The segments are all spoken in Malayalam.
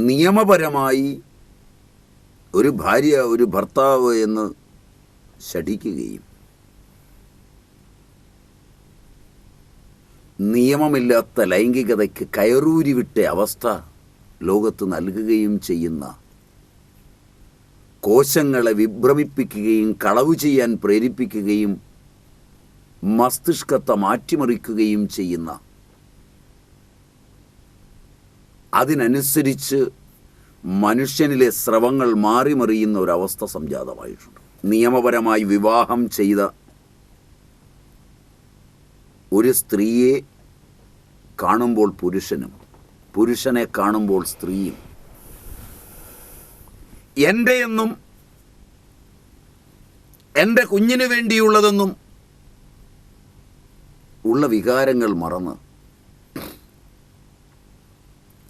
നിയമപരമായി ഒരു ഭാര്യ ഒരു ഭർത്താവ് എന്ന് ശഠിക്കുകയും നിയമമില്ലാത്ത ലൈംഗികതയ്ക്ക് കയറൂരി വിട്ട അവസ്ഥ ലോകത്ത് നൽകുകയും ചെയ്യുന്ന, കോശങ്ങളെ വിഭ്രമിപ്പിക്കുകയും കളവ് ചെയ്യാൻ പ്രേരിപ്പിക്കുകയും മസ്തിഷ്കത്തെ മാറ്റിമറിക്കുകയും ചെയ്യുന്ന, അതിനനുസരിച്ച് മനുഷ്യനിലെ സ്രവങ്ങൾ മാറിമറിയുന്ന ഒരവസ്ഥ സംജാതമായിട്ടുണ്ട്. നിയമപരമായി വിവാഹം ചെയ്ത ഒരു സ്ത്രീയെ കാണുമ്പോൾ പുരുഷനും, പുരുഷനെ കാണുമ്പോൾ സ്ത്രീയും എൻ്റെ എന്നും എൻ്റെ കുഞ്ഞിന് വേണ്ടിയുള്ളതെന്നും ഉള്ള വികാരങ്ങൾ മറന്ന്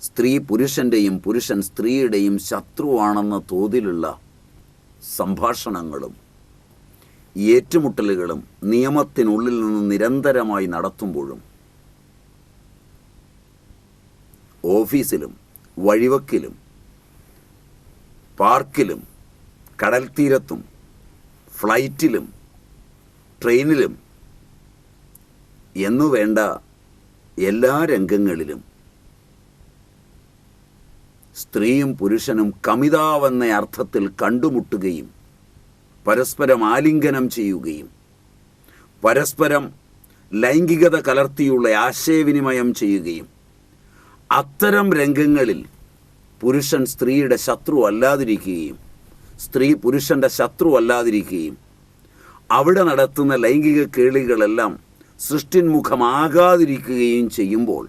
സ്ത്രീ പുരുഷൻ്റെയും പുരുഷൻ സ്ത്രീയുടെയും ശത്രുവാണെന്ന തോതിലുള്ള സംഭാഷണങ്ങളും ഏറ്റുമുട്ടലുകളും നിയമത്തിനുള്ളിൽ നിന്ന് നിരന്തരമായി നടത്തുമ്പോഴും ഓഫീസിലും വഴിവക്കിലും പാർക്കിലും കടൽ തീരത്തും ഫ്ലൈറ്റിലും ട്രെയിനിലും എന്നു വേണ്ട എല്ലാ രംഗങ്ങളിലും സ്ത്രീയും പുരുഷനും കമിതാവെന്ന അർത്ഥത്തിൽ കണ്ടുമുട്ടുകയും പരസ്പരം ആലിംഗനം ചെയ്യുകയും പരസ്പരം ലൈംഗികത കലർത്തിയുള്ള ആശയവിനിമയം ചെയ്യുകയും അത്തരം രംഗങ്ങളിൽ പുരുഷൻ സ്ത്രീയുടെ ശത്രു അല്ലാതിരിക്കുകയും സ്ത്രീ പുരുഷൻ്റെ ശത്രു അല്ലാതിരിക്കുകയും അവിടെ നടത്തുന്ന ലൈംഗിക കേളികളെല്ലാം സൃഷ്ടിന്മുഖമാകാതിരിക്കുകയും ചെയ്യുമ്പോൾ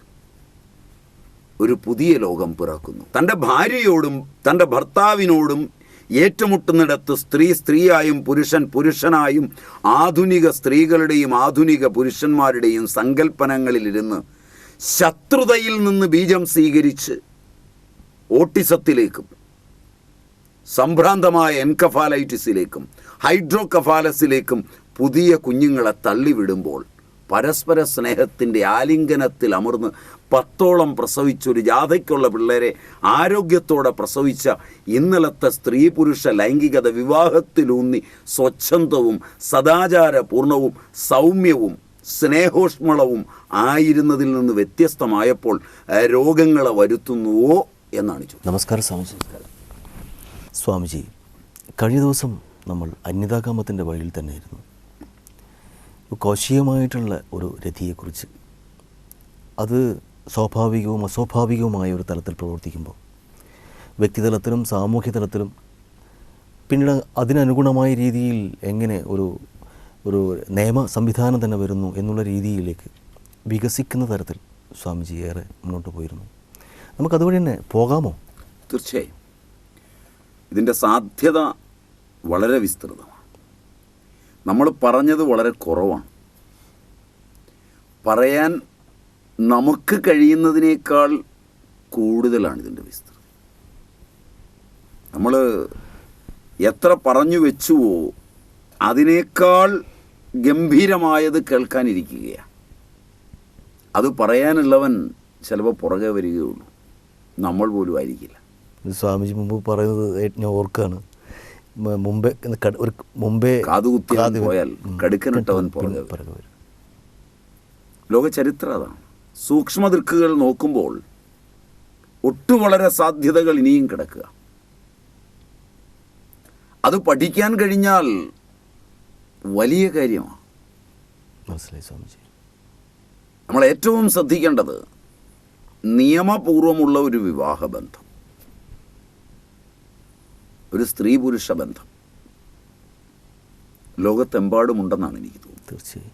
ഒരു പുതിയ ലോകം പിറക്കുന്നു. തൻ്റെ ഭാര്യയോടും തൻ്റെ ഭർത്താവിനോടും ഏറ്റുമുട്ടുന്നിടത്ത് സ്ത്രീ സ്ത്രീയായും പുരുഷൻ പുരുഷനായും ആധുനിക സ്ത്രീകളുടെയും ആധുനിക പുരുഷന്മാരുടെയും സങ്കല്പനങ്ങളിലിരുന്ന് ശത്രുതയിൽ നിന്ന് ബീജം സ്വീകരിച്ച് ഓട്ടിസത്തിലേക്കും സംഭ്രാന്തമായ എൻകഫാലൈറ്റിസിലേക്കും ഹൈഡ്രോകഫാലസിലേക്കും പുതിയ കുഞ്ഞുങ്ങളെ തള്ളിവിടുമ്പോൾ പരസ്പര സ്നേഹത്തിൻ്റെ ആലിംഗനത്തിൽ അമർന്ന് 10ഓളം പ്രസവിച്ചൊരു ജാഥയ്ക്കുള്ള പിള്ളേരെ ആരോഗ്യത്തോടെ പ്രസവിച്ച ഇന്നലത്തെ സ്ത്രീ പുരുഷ ലൈംഗികത വിവാഹത്തിലൂന്നി സ്വച്ഛന്തവും സദാചാരപൂർണവും സൗമ്യവും സ്നേഹോഷ്മളവും ആയിരുന്നതിൽ നിന്ന് വ്യത്യസ്തമായപ്പോൾ രോഗങ്ങളെ വരുത്തുന്നുവോ എന്നാണ് ചോദിച്ചത്. നമസ്കാരം സ്വാമിജി. സ്വാമിജി, കഴിഞ്ഞ ദിവസം നമ്മൾ അന്യതാകാമത്തിൻ്റെ വഴിയിൽ തന്നെയായിരുന്നു. കോശീയമായിട്ടുള്ള ഒരു രതിയെക്കുറിച്ച്, അത് സ്വാഭാവികവും അസ്വാഭാവികവുമായ ഒരു തലത്തിൽ പ്രവർത്തിക്കുമ്പോൾ വ്യക്തിതലത്തിലും സാമൂഹ്യ തലത്തിലും പിന്നീട് അതിനനുഗുണമായ രീതിയിൽ എങ്ങനെ ഒരു നിയമ സംവിധാനം തന്നെ വരുന്നു എന്നുള്ള രീതിയിലേക്ക് വികസിക്കുന്ന തരത്തിൽ സ്വാമിജി ഏറെ മുന്നോട്ട് പോയിരുന്നു. നമുക്കതുവഴി തന്നെ പോകാമോ? തീർച്ചയായും. ഇതിൻ്റെ സാധ്യത വളരെ വിസ്തൃതമാണ്. നമ്മൾ പറഞ്ഞത് വളരെ കുറവാണ്. പറയാൻ നമുക്ക് കഴിയുന്നതിനേക്കാൾ കൂടുതലാണ് ഇതിൻ്റെ വിസ്തൃതി. നമ്മൾ എത്ര പറഞ്ഞു വെച്ചുവോ അതിനേക്കാൾ ഗംഭീരമായത് കേൾക്കാനിരിക്കുകയാണ്. അത് പറയാനുള്ളവൻ ചിലപ്പോൾ പുറകെ വരികയുള്ളൂ, നമ്മൾ പോലും ആയിരിക്കില്ല. സ്വാമിജി മുമ്പ് പറയുന്നത് ഞാൻ ഓർക്കാണ്, മുമ്പേ കാതുകുത്തി പോയാൽ കടുക്കനിട്ടവൻ പുറകെ വരും. ലോക ചരിത്രം അതാണ്. സൂക്ഷ്മദൃക്കുകൾ നോക്കുമ്പോൾ വളരെ സാധ്യതകൾ ഇനിയും കിടക്കുക. അത് പഠിക്കാൻ കഴിഞ്ഞാൽ വലിയ കാര്യമാണ്. മനസ്സിലായി സ്വാമിജി. നമ്മൾ ഏറ്റവും ശ്രദ്ധിക്കേണ്ടത് നിയമപൂർവമുള്ള ഒരു വിവാഹബന്ധം, ഒരു സ്ത്രീ പുരുഷ ബന്ധം ലോകത്തെമ്പാടുമുണ്ടെന്നാണ് എനിക്ക് തോന്നുന്നത്. തീർച്ചയായും.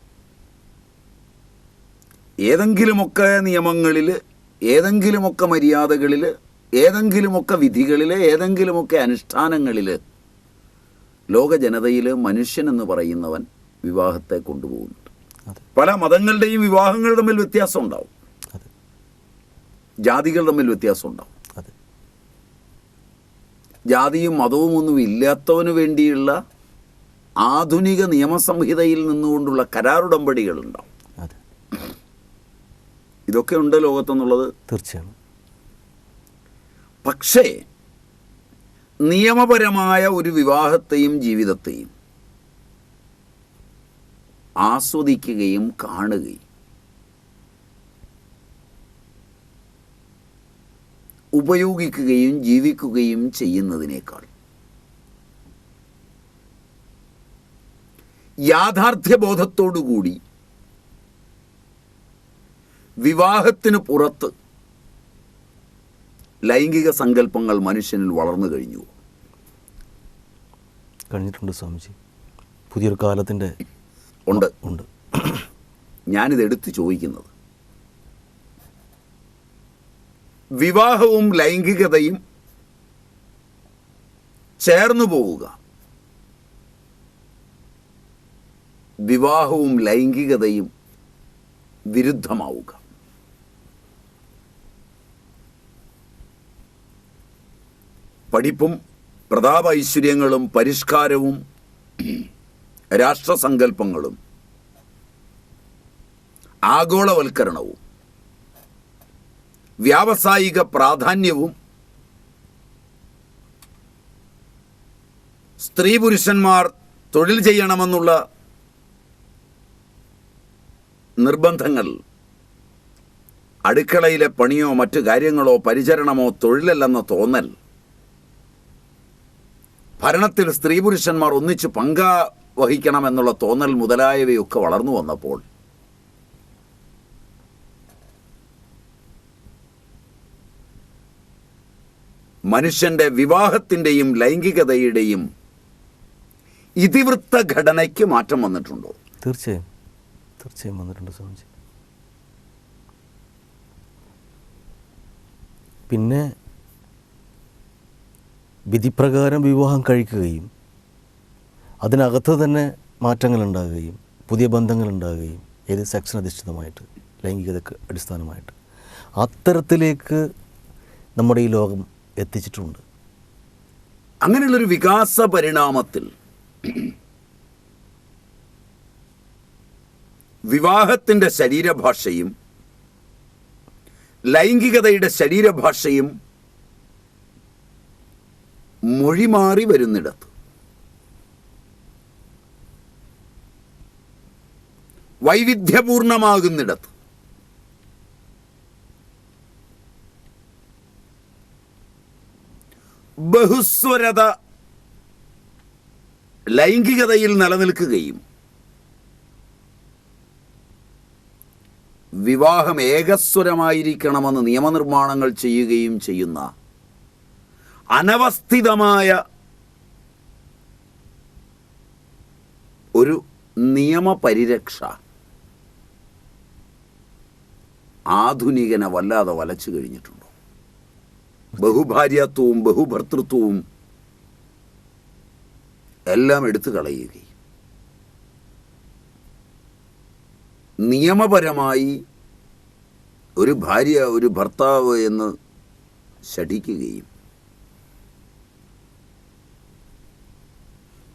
ഏതെങ്കിലുമൊക്കെ നിയമങ്ങളിൽ, ഏതെങ്കിലുമൊക്കെ മര്യാദകളിൽ, ഏതെങ്കിലുമൊക്കെ വിധികളിൽ, ഏതെങ്കിലുമൊക്കെ അനുഷ്ഠാനങ്ങളിൽ ലോക ജനതയിൽ മനുഷ്യനെന്ന് പറയുന്നവൻ വിവാഹത്തെ കൊണ്ടുപോകുന്നുണ്ട്. പല മതങ്ങളുടെയും വിവാഹങ്ങൾ തമ്മിൽ വ്യത്യാസം ഉണ്ടാവും, ജാതികൾ തമ്മിൽ വ്യത്യാസം ഉണ്ടാവും. ജാതിയും മതവും ഒന്നും ഇല്ലാത്തവന് വേണ്ടിയുള്ള ആധുനിക നിയമസംഹിതയിൽ നിന്നുകൊണ്ടുള്ള കരാറുടമ്പടികളുണ്ടാവും. ഇതൊക്കെ ഉണ്ട് ലോകത്തെന്നുള്ളത് തീർച്ചയാണ്. പക്ഷേ നിയമപരമായ ഒരു വിവാഹത്തെയും ജീവിതത്തെയും ആസ്വദിക്കുകയും കാണുകയും ഉപയോഗിക്കുകയും ജീവിക്കുകയും ചെയ്യുന്നതിനേക്കാൾ യാഥാർത്ഥ്യബോധത്തോടുകൂടി വിവാഹത്തിന് പുറത്ത് ലൈംഗിക സങ്കല്പങ്ങൾ മനുഷ്യനിൽ വളർന്നു കഴിഞ്ഞിട്ടുണ്ട് സ്വാമിജി. പുതിയൊരു കാലത്തിൻ്റെ ഉണ്ട്. ഞാനിതെടുത്ത് ചോദിക്കുന്നത്, വിവാഹവും ലൈംഗികതയും ചേർന്നു പോവുക, വിവാഹവും ലൈംഗികതയും വിരുദ്ധമാവുക, പഠിപ്പും പ്രതാപ ഐശ്വര്യങ്ങളും പരിഷ്കാരവും രാഷ്ട്രസങ്കല്പങ്ങളും ആഗോളവൽക്കരണവും വ്യാവസായിക പ്രാധാന്യവും സ്ത്രീ പുരുഷന്മാർ തൊഴിൽ ചെയ്യണമെന്നുള്ള നിർബന്ധങ്ങൾ അടുക്കളയിലെ പണിയോ മറ്റു കാര്യങ്ങളോ പരിചരണമോ തൊഴിലല്ലെന്ന തോന്നൽ, ഭരണത്തിൽ സ്ത്രീ പുരുഷന്മാർ ഒന്നിച്ച് പങ്കുവഹിക്കണമെന്നുള്ള തോന്നൽ മുതലായവയൊക്കെ വളർന്നു വന്നപ്പോൾ മനുഷ്യന്റെ വിവാഹത്തിൻ്റെയും ലൈംഗികതയുടെയും ഇതിവൃത്ത ഘടനയ്ക്ക് മാറ്റം വന്നിട്ടുണ്ടോ? തീർച്ചയായും വന്നിട്ടുണ്ട് സ്വാമിജി. പിന്നെ വിധിപ്രകാരം വിവാഹം കഴിക്കുകയും അതിനകത്ത് തന്നെ മാറ്റങ്ങൾ ഉണ്ടാകുകയും പുതിയ ബന്ധങ്ങൾ ഉണ്ടാകുകയും ഏത് സെക്ഷൻ അധിഷ്ഠിതമായിട്ട് ലൈംഗികതയ്ക്ക് അടിസ്ഥാനമായിട്ട് അത്തരത്തിലേക്ക് നമ്മുടെ ഈ ലോകം എത്തിച്ചിട്ടുണ്ട്. അങ്ങനെയുള്ളൊരു വികാസ പരിണാമത്തിൽ വിവാഹത്തിൻ്റെ ശരീരഭാഷയും ലൈംഗികതയുടെ ശരീരഭാഷയും മൊഴിമാറി വരുന്നിടത്ത് വൈവിധ്യപൂർണമാകുന്നിടത്ത് ബഹുസ്വരത ലൈംഗികതയിൽ നിലനിൽക്കുകയും വിവാഹം ഏകസ്വരമായിരിക്കണമെന്ന് നിയമനിർമ്മാണങ്ങൾ ചെയ്യുകയും ചെയ്യുന്ന അനവസ്ഥിതമായ ഒരു നിയമപരിരക്ഷ ആധുനികനെ വല്ലാതെ വലച്ചു കഴിഞ്ഞിട്ടുണ്ടോ? ബഹുഭാര്യത്വവും ബഹുഭർത്തൃത്വവും എല്ലാം എടുത്തു കളയുകയും നിയമപരമായി ഒരു ഭാര്യ ഒരു ഭർത്താവ് എന്ന് ശഠിക്കുകയും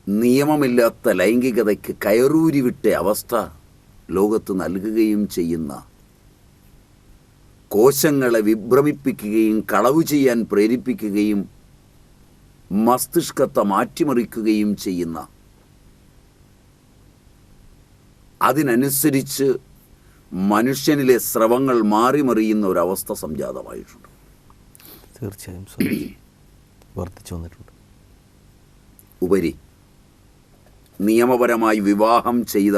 നിയമമില്ലാത്ത ലൈംഗികതയ്ക്ക് കയറൂരി വിട്ട അവസ്ഥ ലോകത്ത് നൽകുകയും ചെയ്യുന്ന, കോശങ്ങളെ വിഭ്രമിപ്പിക്കുകയും കളവ് ചെയ്യാൻ പ്രേരിപ്പിക്കുകയും മസ്തിഷ്കത്തെ മാറ്റിമറിക്കുകയും ചെയ്യുന്ന, അതിനനുസരിച്ച് മനുഷ്യനിലെ സ്രവങ്ങൾ മാറിമറിയുന്ന ഒരവസ്ഥ സംജാതമായിട്ടുണ്ട്. തീർച്ചയായും വർദ്ധിച്ചു വന്നിട്ടുണ്ട്. ഉപരി നിയമപരമായി വിവാഹം ചെയ്ത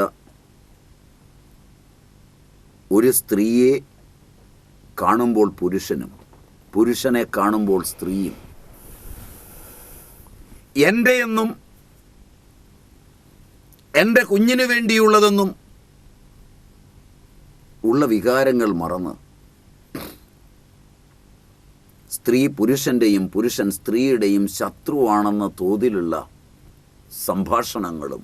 ഒരു സ്ത്രീയെ കാണുമ്പോൾ പുരുഷനും പുരുഷനെ കാണുമ്പോൾ സ്ത്രീയും എൻ്റെ എന്നും എൻ്റെ കുഞ്ഞിന് വേണ്ടിയുള്ളതെന്നും ഉള്ള വികാരങ്ങൾ മറന്ന് സ്ത്രീ പുരുഷൻ്റെയും പുരുഷൻ സ്ത്രീയുടെയും ശത്രുവാണെന്ന തോതിലുള്ള സംഭാഷണങ്ങളും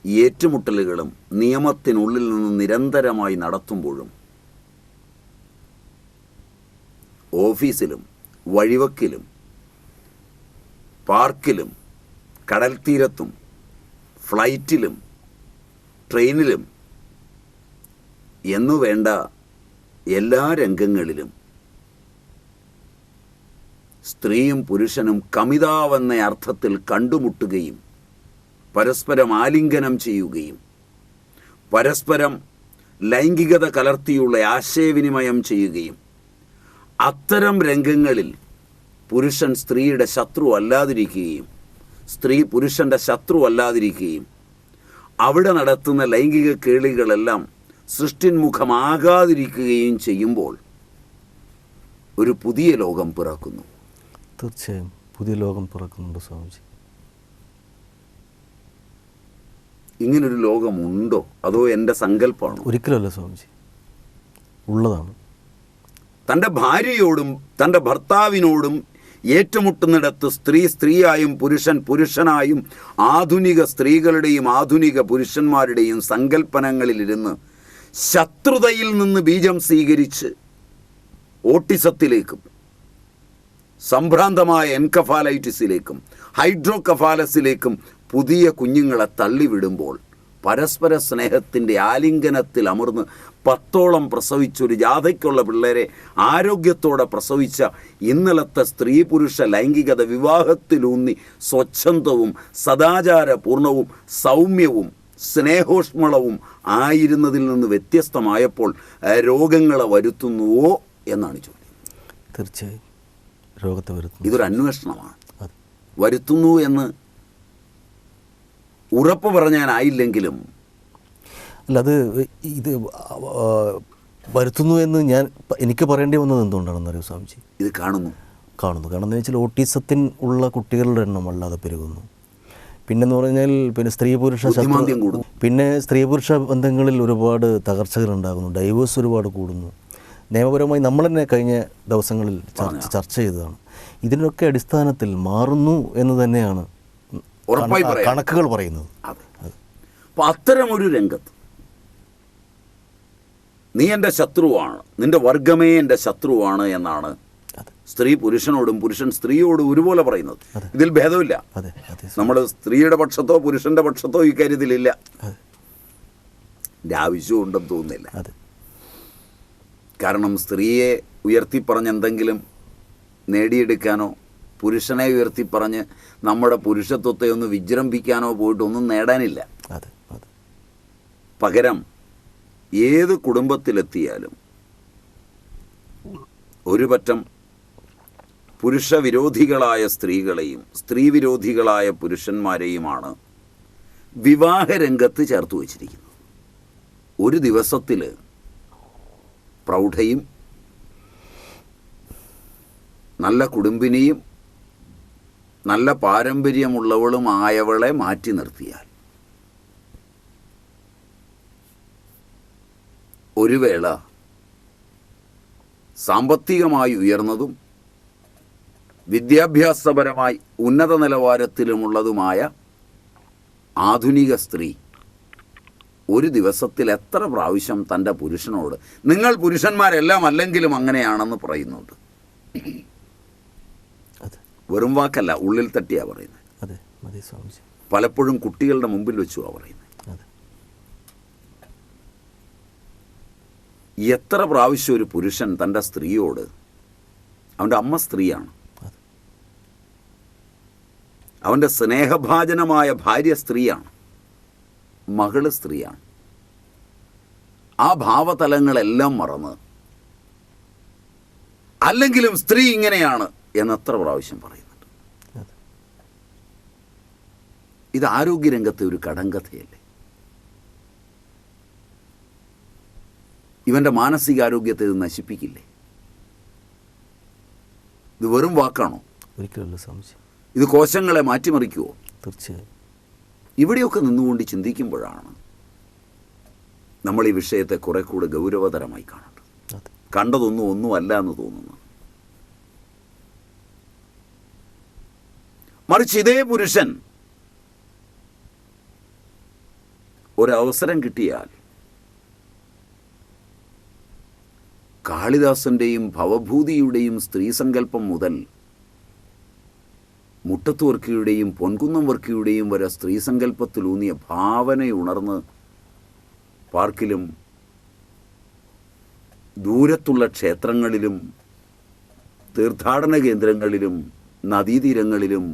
ഏറ്റുമുട്ടലുകളും നിയമത്തിനുള്ളിൽ നിന്ന് നിരന്തരമായി നടത്തുമ്പോഴും ഓഫീസിലും വഴിവക്കിലും പാർക്കിലും കടൽ തീരത്തും ഫ്ലൈറ്റിലും ട്രെയിനിലും എന്നു വേണ്ട എല്ലാ രംഗങ്ങളിലും സ്ത്രീയും പുരുഷനും കമിതാവെന്ന അർത്ഥത്തിൽ കണ്ടുമുട്ടുകയും പരസ്പരം ആലിംഗനം ചെയ്യുകയും പരസ്പരം ലൈംഗികത കലർത്തിയുള്ള ആശയവിനിമയം ചെയ്യുകയും അത്തരം രംഗങ്ങളിൽ പുരുഷൻ സ്ത്രീയുടെ ശത്രു അല്ലാതിരിക്കുകയും സ്ത്രീ പുരുഷൻ്റെ ശത്രു അല്ലാതിരിക്കുകയും അവിടെ നടത്തുന്ന ലൈംഗിക കേളികളെല്ലാം സൃഷ്ടിന്മുഖമാകാതിരിക്കുകയും ചെയ്യുമ്പോൾ ഒരു പുതിയ ലോകം പിറക്കുന്നു. തീർച്ചയായും പുതിയ ലോകം പിറക്കുന്നുണ്ട് സ്വാമിജി. ഇങ്ങനൊരു ലോകമുണ്ടോ അതോ എൻ്റെ സങ്കല്പമാണോ? ഒരിക്കലല്ല സ്വാമിജി, ഉള്ളതാണ്. തൻ്റെ ഭാര്യയോടും തൻ്റെ ഭർത്താവിനോടും ഏറ്റുമുട്ടുന്നിടത്ത് സ്ത്രീ സ്ത്രീയായും പുരുഷൻ പുരുഷനായും ആധുനിക സ്ത്രീകളുടെയും ആധുനിക പുരുഷന്മാരുടെയും സങ്കല്പനങ്ങളിലിരുന്ന് ശത്രുതയിൽ നിന്ന് ബീജം സ്വീകരിച്ച് ഓട്ടിസത്തിലേക്കും സംഭ്രാന്തമായ എൻകഫാലൈറ്റിസിലേക്കും ഹൈഡ്രോകഫാലസിലേക്കും പുതിയ കുഞ്ഞുങ്ങളെ തള്ളിവിടുമ്പോൾ പരസ്പര സ്നേഹത്തിൻ്റെ ആലിംഗനത്തിൽ അമർന്ന് 10ഓളം പ്രസവിച്ചൊരു ജാഥയ്ക്കുള്ള പിള്ളേരെ ആരോഗ്യത്തോടെ പ്രസവിച്ച ഇന്നലത്തെ സ്ത്രീ പുരുഷ ലൈംഗികത വിവാഹത്തിലൂന്നി സ്വച്ഛന്തവും സദാചാരപൂർണവും സൗമ്യവും സ്നേഹോഷ്മളവും ആയിരുന്നതിൽ നിന്ന് വ്യത്യസ്തമായപ്പോൾ രോഗങ്ങളെ വരുത്തുന്നുവോ എന്നാണ് ചോദ്യം. തീർച്ചയായും രോഗത്തെ വരുത്തുന്നു. ഇതൊരു അന്വേഷണമാണ്. വരുത്തുന്നു എന്ന് ഉറപ്പ് പറഞ്ഞാനായില്ലെങ്കിലും അല്ല, അത് ഇത് വരുത്തുന്നു എന്ന് എനിക്ക് പറയേണ്ടി വന്നത് എന്തുകൊണ്ടാണെന്നറിയോ സ്വാമിജി? ഇത് കാണുന്നു. കാരണം എന്ന് വെച്ചാൽ ഓട്ടിസത്തിൻ ഉള്ള കുട്ടികളുടെ എണ്ണം വല്ലാതെ പെരുകുന്നു. പിന്നെന്ന് പറഞ്ഞാൽ സ്ത്രീ പുരുഷ ബന്ധങ്ങളിൽ ഒരുപാട് തകർച്ചകൾ ഉണ്ടാകുന്നു. ഡൈവേഴ്സ് ഒരുപാട് കൂടുന്നു. നിയമപരമായി നമ്മൾ തന്നെ കഴിഞ്ഞ ദിവസങ്ങളിൽ ചർച്ച ചെയ്തതാണ്. ഇതിനൊക്കെ അടിസ്ഥാനത്തിൽ മാറുന്നു എന്ന് തന്നെയാണ് കണക്കുകൾ പറയുന്നത്. അപ്പം അത്തരമൊരു രംഗത്ത് നീ എൻ്റെ ശത്രുവാണ്, നിന്റെ വർഗമേ എൻ്റെ ശത്രുവാണ് എന്നാണ് സ്ത്രീ പുരുഷനോടും പുരുഷൻ സ്ത്രീയോടും ഒരുപോലെ പറയുന്നത്. ഇതിൽ ഭേദമില്ല. നമ്മൾ സ്ത്രീയുടെ പക്ഷത്തോ പുരുഷന്റെ പക്ഷത്തോ ഈ കാര്യത്തിലില്ല. എൻ്റെ ആവശ്യമുണ്ടെന്ന് തോന്നുന്നില്ല. കാരണം സ്ത്രീയെ ഉയർത്തിപ്പറഞ്ഞ് എന്തെങ്കിലും നേടിയെടുക്കാനോ പുരുഷനെ ഉയർത്തിപ്പറഞ്ഞ് നമ്മുടെ പുരുഷത്വത്തെ ഒന്ന് വിജൃംഭിക്കാനോ പോയിട്ടൊന്നും നേടാനില്ല. പകരം ഏത് കുടുംബത്തിലെത്തിയാലും ഒരു പറ്റം പുരുഷവിരോധികളായ സ്ത്രീകളെയും സ്ത്രീവിരോധികളായ പുരുഷന്മാരെയുമാണ് വിവാഹരംഗത്ത് ചേർത്ത് വച്ചിരിക്കുന്നത്. ഒരു ദിവസത്തിൽ പ്രൗഢയും നല്ല കുടുംബിനിയും നല്ല പാരമ്പര്യമുള്ളവളുമായവളെ മാറ്റി നിർത്തിയാൽ ഒരു വേള സാമ്പത്തികമായി ഉയർന്നതും വിദ്യാഭ്യാസപരമായി ഉന്നത നിലവാരത്തിലുമുള്ളതുമായ ആധുനിക സ്ത്രീ ഒരു ദിവസത്തിൽ എത്ര പ്രാവശ്യം തൻ്റെ പുരുഷനോട് നിങ്ങൾ പുരുഷന്മാരെല്ലാം അല്ലെങ്കിലും അങ്ങനെയാണെന്ന് പറയുന്നുണ്ട്. വെറും വാക്കല്ല, ഉള്ളിൽ തട്ടിയാ പറയുന്നത്. പലപ്പോഴും കുട്ടികളുടെ മുമ്പിൽ വെച്ചുവാ പറയുന്നത്. എത്ര പ്രാവശ്യം ഒരു പുരുഷൻ തൻ്റെ സ്ത്രീയോട്, അവൻ്റെ അമ്മ സ്ത്രീയാണ്, അവൻ്റെ സ്നേഹഭാജനമായ ഭാര്യ സ്ത്രീയാണ്, മകള് സ്ത്രീയാണ്, ആ ഭാവതലങ്ങളെല്ലാം മറന്ന് അല്ലെങ്കിലും സ്ത്രീ ഇങ്ങനെയാണ് എന്നെത്ര പ്രാവശ്യം പറയുന്നുണ്ട്. ഇത് ആരോഗ്യരംഗത്തെ ഒരു കടങ്കഥയല്ലേ? ഇവൻ്റെ മാനസികാരോഗ്യത്തെ ഇത് നശിപ്പിക്കില്ലേ? ഇത് വെറും വാക്കാണോ? ഒരിക്കലല്ല സംശയം. ഇത് കോശങ്ങളെ മാറ്റിമറിക്കുമോ? തീർച്ചയായും. ഇവിടെയൊക്കെ നിന്നുകൊണ്ട് ചിന്തിക്കുമ്പോഴാണ് നമ്മൾ ഈ വിഷയത്തെ കുറെ കൂടെ ഗൗരവതരമായി കാണേണ്ടത്. കണ്ടതൊന്നും ഒന്നുമല്ല എന്ന് തോന്നുന്നു. മറിച്ച് ഇതേ പുരുഷൻ ഒരവസരം കിട്ടിയാൽ കാളിദാസൻ്റെയും ഭവഭൂതിയുടെയും സ്ത്രീസങ്കല്പം മുതൽ മുട്ടത്ത് വർക്കിയുടെയും പൊൻകുന്നം വർക്കിയുടെയും വരെ സ്ത്രീസങ്കല്പത്തിലൂന്നിയ ഭാവനയുണർന്ന് പാർക്കിലും ദൂരത്തുള്ള ക്ഷേത്രങ്ങളിലും തീർത്ഥാടന കേന്ദ്രങ്ങളിലും നദീതീരങ്ങളിലും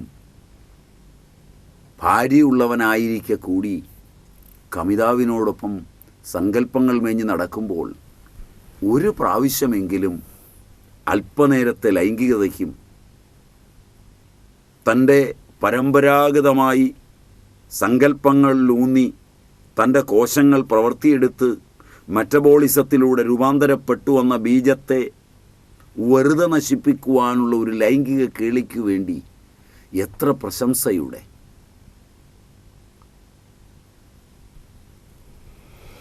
ഭാര്യയുള്ളവനായിരിക്കെ കൂടി കമിതാവിനോടൊപ്പം സങ്കല്പങ്ങൾ മേഞ്ഞ് നടക്കുമ്പോൾ ഒരു പ്രാവശ്യമെങ്കിലും അല്പനേരത്തെ ലൈംഗികതയ്ക്കും തൻ്റെ പരമ്പരാഗതമായി സങ്കല്പങ്ങളിലൂന്നി തൻ്റെ കോശങ്ങൾ പ്രവർത്തിയെടുത്ത് മെറ്റബോളിസത്തിലൂടെ രൂപാന്തരപ്പെട്ടു വന്ന ബീജത്തെ വെറുതെ നശിപ്പിക്കുവാനുള്ള ഒരു ലൈംഗിക കേളിക്കു വേണ്ടി എത്ര പ്രശംസയുടെ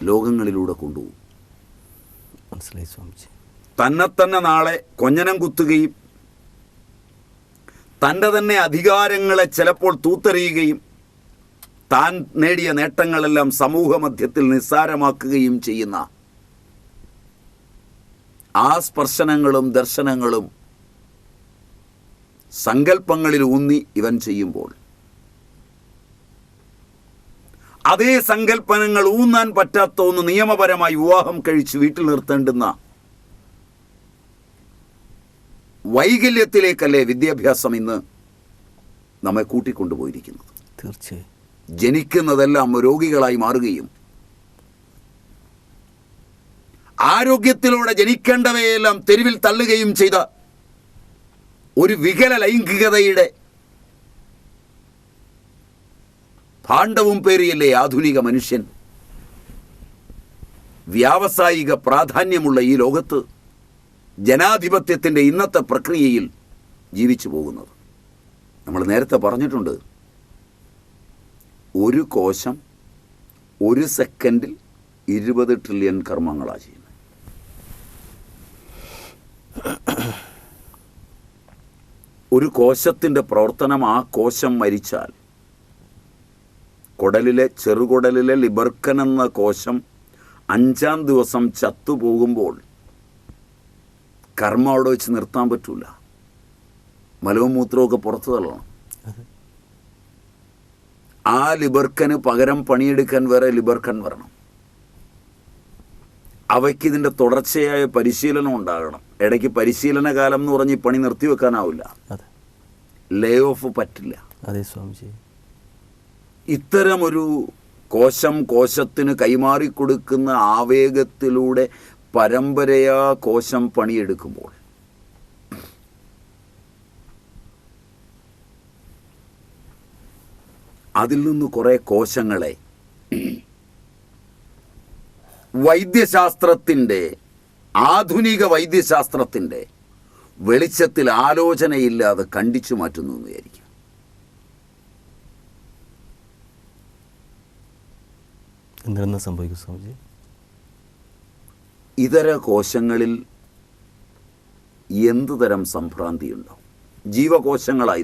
ലോകങ്ങളിലൂടെ കൊണ്ടുപോകും. മനസ്സിലായി സ്വാമിജി. തന്നെ നാളെ കൊഞ്ഞനം കുത്തുകയും തൻ്റെ തന്നെ അധികാരങ്ങളെ ചിലപ്പോൾ തൂത്തെറിയുകയും താൻ നേടിയ നേട്ടങ്ങളെല്ലാം സമൂഹ മധ്യത്തിൽ നിസ്സാരമാക്കുകയും ചെയ്യുന്ന ആ സ്പർശനങ്ങളും ദർശനങ്ങളും സങ്കല്പങ്ങളിൽ ഊന്നി ഇവൻ ചെയ്യുമ്പോൾ അതേ സങ്കല്പനങ്ങൾ ഊന്നാൻ പറ്റാത്ത ഒന്ന് നിയമപരമായി വിവാഹം കഴിച്ച് വീട്ടിൽ നിർത്തേണ്ടുന്ന വൈകല്യത്തിലേക്കല്ലേ വിദ്യാഭ്യാസം ഇന്ന് നമ്മെ കൂട്ടിക്കൊണ്ടുപോയിരിക്കുന്നത്. തീർച്ചയായും ജനിക്കുന്നതെല്ലാം രോഗികളായി മാറുകയും ആരോഗ്യത്തിലൂടെ ജനിക്കേണ്ടവയെല്ലാം തെരുവിൽ തള്ളുകയും ചെയ്ത ഒരു വികല ലൈംഗികതയുടെ ഭാണ്ഡവും പേറിയല്ലേ ആധുനിക മനുഷ്യൻ വ്യാവസായിക പ്രാധാന്യമുള്ള ഈ ലോകത്ത് ജനാധിപത്യത്തിൻ്റെ ഇന്നത്തെ പ്രക്രിയയിൽ ജീവിച്ചു പോകുന്നത്. നമ്മൾ നേരത്തെ പറഞ്ഞിട്ടുണ്ട്, ഒരു കോശം ഒരു സെക്കൻഡിൽ 20 ട്രില്യൺ കർമ്മങ്ങളാണ് ചെയ്യുന്നത്. ഒരു കോശത്തിൻ്റെ പ്രവർത്തനം, ആ കോശം മരിച്ചാൽ ചെറുകുടലിലെ ലിബർക്കൻ എന്ന കോശം 5-ാം ദിവസം ചത്തുപോകുമ്പോൾ കർമ്മം അവിടെ വെച്ച് നിർത്താൻ പറ്റൂല. മലവും മൂത്രമൊക്കെ പുറത്തു തള്ളണം. ആ ലിബർക്കന് പകരം പണിയെടുക്കാൻ വേറെ ലിബർക്കൻ വരണം. അവയ്ക്ക് ഇതിൻ്റെ തുടർച്ചയായ പരിശീലനം ഉണ്ടാകണം. ഇടയ്ക്ക് പരിശീലന കാലം എന്ന് പറഞ്ഞ് പണി നിർത്തിവെക്കാനാവില്ല. ലേ ഓഫ് പറ്റില്ല. അതെ സ്വാമിജി. ഇത്തരമൊരു കോശത്തിന് കൈമാറിക്കൊടുക്കുന്ന ആവേഗത്തിലൂടെ പരമ്പരയാ കോശം പണിയെടുക്കുമ്പോൾ അതിൽ നിന്ന് കുറേ കോശങ്ങളെ വൈദ്യശാസ്ത്രത്തിൻ്റെ, ആധുനിക വൈദ്യശാസ്ത്രത്തിൻ്റെ വെളിച്ചത്തിൽ ആലോചനയില്ലാതെ കണ്ടിച്ചു മാറ്റുന്നു എന്ന് വിചാരിക്കും. എന്തെന്ന് സംഭവിക്കും സ്വാമിജി? ഇതര കോശങ്ങളിൽ എന്തു തരം സംഭ്രാന്തിയുണ്ടാവും? ജീവകോശങ്ങളാണ്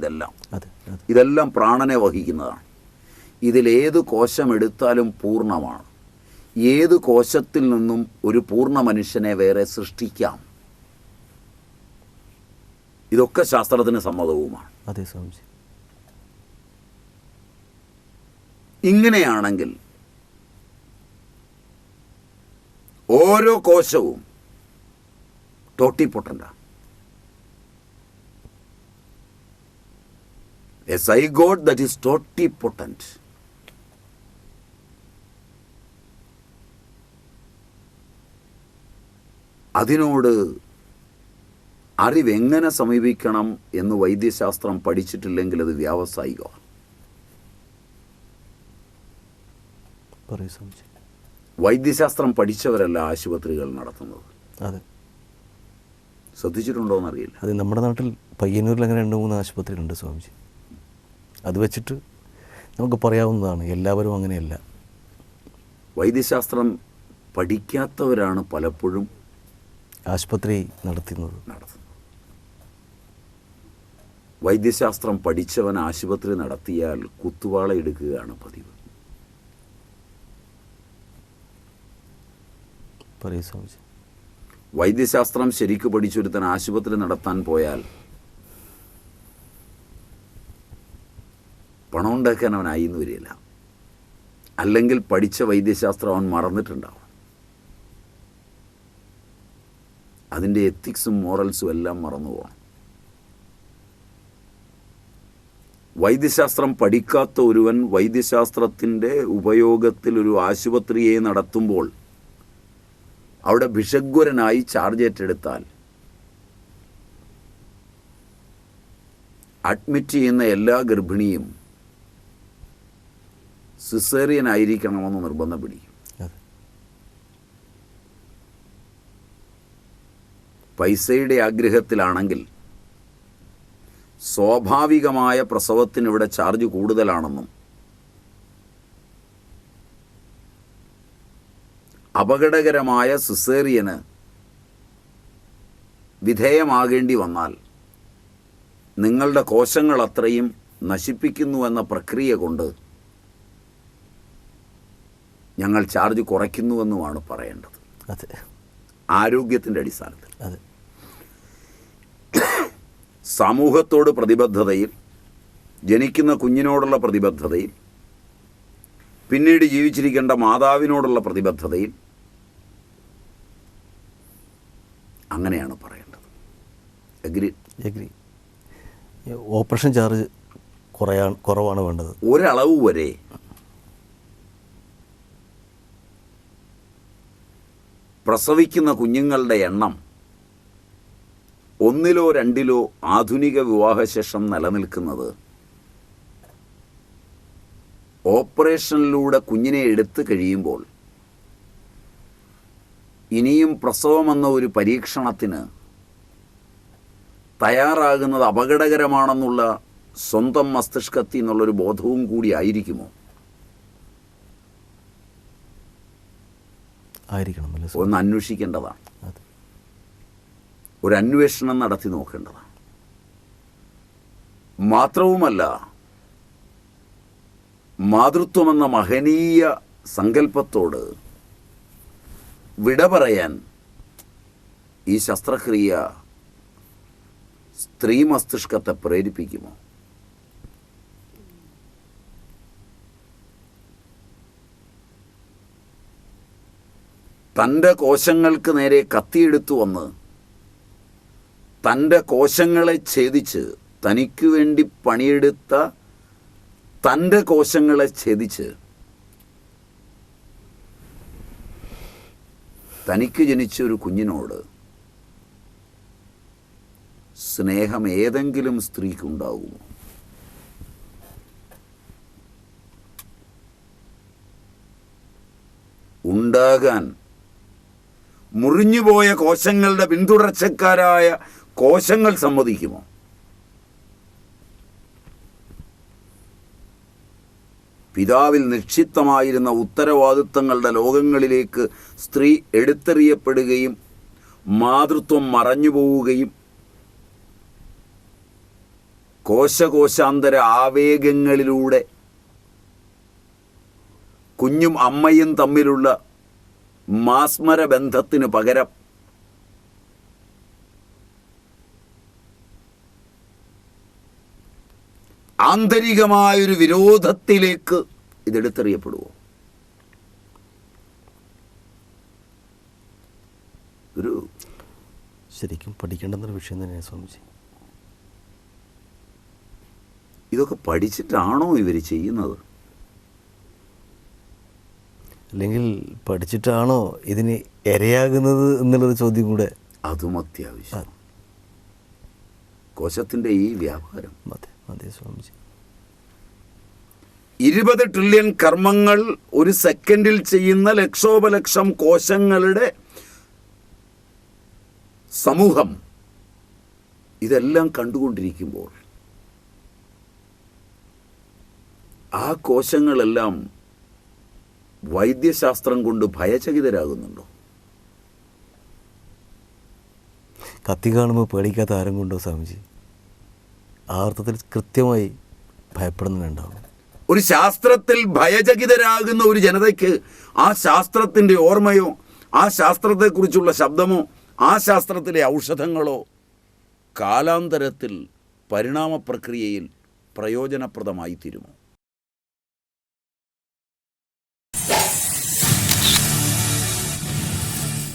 ഇതെല്ലാം പ്രാണനെ വഹിക്കുന്നതാണ്. ഇതിലേത് കോശം എടുത്താലും പൂർണ്ണമാണ്. ഏത് കോശത്തിൽ നിന്നും ഒരു പൂർണ്ണ മനുഷ്യനെ വേറെ സൃഷ്ടിക്കാം. ഇതൊക്കെ ശാസ്ത്രത്തിന് സമ്മതവുമാണ്. അതെ സ്വാമിജി. ഇങ്ങനെയാണെങ്കിൽ ഓരോ കോശവും ടോട്ടിപ്പൊട്ടൻ്റാണ്. A zygote that is totipotent. അതിനോട് അറിവെങ്ങനെ സമീപിക്കണം എന്ന് വൈദ്യശാസ്ത്രം പഠിച്ചിട്ടില്ലെങ്കിൽ അത് വ്യാവസായികമാണ്. വൈദ്യശാസ്ത്രം പഠിച്ചവരല്ല ആശുപത്രികൾ നടത്തുന്നത്. അതെ, ശ്രദ്ധിച്ചിട്ടുണ്ടോ എന്നറിയില്ല. അത് നമ്മുടെ നാട്ടിൽ പയ്യന്നൂരിൽ അങ്ങനെ 2-3 ആശുപത്രികളുണ്ട് സ്വാമിജി. അത് വെച്ചിട്ട് നമുക്ക് പറയാവുന്നതാണ്, എല്ലാവരും അങ്ങനെയല്ല. വൈദ്യശാസ്ത്രം പഠിക്കാത്തവരാണ് പലപ്പോഴും ആശുപത്രി നടത്തുന്നത്. വൈദ്യശാസ്ത്രം പഠിച്ചവൻ ആശുപത്രി നടത്തിയാൽ കുത്തുവാള എടുക്കുകയാണ് പതിവ്. വൈദ്യശാസ്ത്രം ശരിക്കു പഠിച്ചൊരുത്തൻ ആശുപത്രി നടത്താൻ പോയാൽ പണം ഉണ്ടാക്കാൻ അവനായി എന്ന് വരില്ല. അല്ലെങ്കിൽ പഠിച്ച വൈദ്യശാസ്ത്രം അവൻ മറന്നിട്ടുണ്ടാവും. അതിൻ്റെ എത്തിക്സും മോറൽസും എല്ലാം മറന്നു പോകണം. വൈദ്യശാസ്ത്രം പഠിക്കാത്ത ഒരുവൻ വൈദ്യശാസ്ത്രത്തിൻ്റെ ഉപയോഗത്തിൽ ഒരു ആശുപത്രിയെ നടത്തുമ്പോൾ അവിടെ ഭിഷഗ്വരനായി ചാർജ് ഏറ്റെടുത്താൽ അഡ്മിറ്റ് ചെയ്യുന്ന എല്ലാ ഗർഭിണിയും സിസേറിയൻ ആയിരിക്കണമെന്ന് നിർബന്ധം പിടിക്കും. പൈസയുടെ ആഗ്രഹത്തിലാണെങ്കിൽ സ്വാഭാവികമായ പ്രസവത്തിന് ഇവിടെ ചാർജ് കൂടുതലാണെന്നും അപകടകരമായ സിസേറിയന് വിധേയമാകേണ്ടി വന്നാൽ നിങ്ങളുടെ കോശങ്ങൾ അത്രയും നശിപ്പിക്കുന്നുവെന്ന പ്രക്രിയ കൊണ്ട് ഞങ്ങൾ ചാർജ് കുറയ്ക്കുന്നുവെന്നുമാണ് പറയേണ്ടത്. അതെ, ആരോഗ്യത്തിൻ്റെ അടിസ്ഥാനത്തിൽ. അതെ, സമൂഹത്തോട് പ്രതിബദ്ധതയിൽ, ജനിക്കുന്ന കുഞ്ഞിനോടുള്ള പ്രതിബദ്ധതയിൽ, പിന്നീട് ജീവിച്ചിരിക്കേണ്ട മാതാവിനോടുള്ള പ്രതിബദ്ധതയിൽ അങ്ങനെയാണ് പറയേണ്ടത്. എഗ്രി. ഓപ്പറേഷൻ ചാർജ് കുറവാണ് വേണ്ടത്. ഒരളവ് വരെ പ്രസവിക്കുന്ന കുഞ്ഞുങ്ങളുടെ എണ്ണം 1-ലോ 2-ലോ ആധുനിക വിവാഹശേഷം നിലനിൽക്കുന്നത് ഓപ്പറേഷനിലൂടെ കുഞ്ഞിനെ എടുത്തു കഴിയുമ്പോൾ ഇനിയും പ്രസവമെന്ന ഒരു പരീക്ഷണത്തിന് തയ്യാറാകുന്നത് അപകടകരമാണെന്നുള്ള സ്വന്തം മസ്തിഷ്കത്തിൽ നിന്നുള്ളൊരു ബോധവും കൂടി ആയിരിക്കുമോ? ആയിരിക്കണം. ഒന്ന് അന്വേഷിക്കേണ്ടതാണ്. ഒരു അന്വേഷണം നടത്തി നോക്കേണ്ടതാണ്. മാത്രവുമല്ല, മാതൃത്വമെന്ന മഹനീയ സങ്കല്പത്തോട് വിട പറയാൻ ഈ ശസ്ത്രക്രിയ സ്ത്രീ മസ്തിഷ്കത്തെ പ്രേരിപ്പിക്കുമോ? തൻ്റെ കോശങ്ങൾക്ക് നേരെ കത്തിയെടുത്തു വന്ന് തൻ്റെ കോശങ്ങളെ ഛേദിച്ച്, തനിക്കു വേണ്ടി പണിയെടുത്ത തൻ്റെ കോശങ്ങളെ ഛേദിച്ച് തനിക്ക് ജനിച്ച ഒരു കുഞ്ഞിനോട് സ്നേഹം ഏതെങ്കിലും സ്ത്രീക്കുണ്ടാകുമോ? ഉണ്ടാകാൻ മുറിഞ്ഞുപോയ കോശങ്ങളുടെ പിന്തുടർച്ചക്കാരായ കോശങ്ങൾ സമ്മതിക്കുമോ? പിതാവിൽ നിക്ഷിപ്തമായിരുന്ന ഉത്തരവാദിത്തങ്ങളുടെ ലോകങ്ങളിലേക്ക് സ്ത്രീ എടുത്തെറിയപ്പെടുകയും മാതൃത്വം മറഞ്ഞുപോവുകയും കോശാന്തര ആവേഗങ്ങളിലൂടെ കുഞ്ഞും അമ്മയും തമ്മിലുള്ള മാസ്മര ബന്ധത്തിന് പകരം ആന്തരികമായൊരു വിരോധത്തിലേക്ക് ഇതെടുത്തെറിയപ്പെടുമോ? ഒരു ശരിക്കും പഠിക്കേണ്ടുന്നൊരു വിഷയം തന്നെയാണ് സ്വാമിജി. ഇതൊക്കെ പഠിച്ചിട്ടാണോ ഇവർ ചെയ്യുന്നത്? അല്ലെങ്കിൽ പഠിച്ചിട്ടാണോ ഇതിന് ഇരയാകുന്നത് എന്നുള്ളൊരു ചോദ്യം കൂടെ അതും അത്യാവശ്യം. കോശത്തിൻ്റെ ഈ വ്യാപാരം. അതെ സ്വാമിജി. 20 ട്രില്യൺ കർമ്മങ്ങൾ ഒരു സെക്കൻഡിൽ ചെയ്യുന്ന ലക്ഷോപലക്ഷം കോശങ്ങളുടെ സമൂഹം ഇതെല്ലാം കണ്ടുകൊണ്ടിരിക്കുമ്പോൾ ആ കോശങ്ങളെല്ലാം വൈദ്യശാസ്ത്രം കൊണ്ട് ഭയചകിതരാകുന്നുണ്ടോ? കത്തി കാണുമ്പോൾ പേടിക്കാത്ത ആരും കൊണ്ടോ സ്വാമിജി? ആ അർത്ഥത്തിൽ കൃത്യമായി ഭയപ്പെടുന്നുണ്ടാവും. ഒരു ശാസ്ത്രത്തിൽ ഭയചകിതരാകുന്ന ഒരു ജനതയ്ക്ക് ആ ശാസ്ത്രത്തിൻ്റെ ഓർമ്മയോ ആ ശാസ്ത്രത്തെക്കുറിച്ചുള്ള ശബ്ദമോ ആ ശാസ്ത്രത്തിലെ ഔഷധങ്ങളോ കാലാന്തരത്തിൽ പരിണാമ പ്രക്രിയയിൽ പ്രയോജനപ്രദമായി തീരുമോ?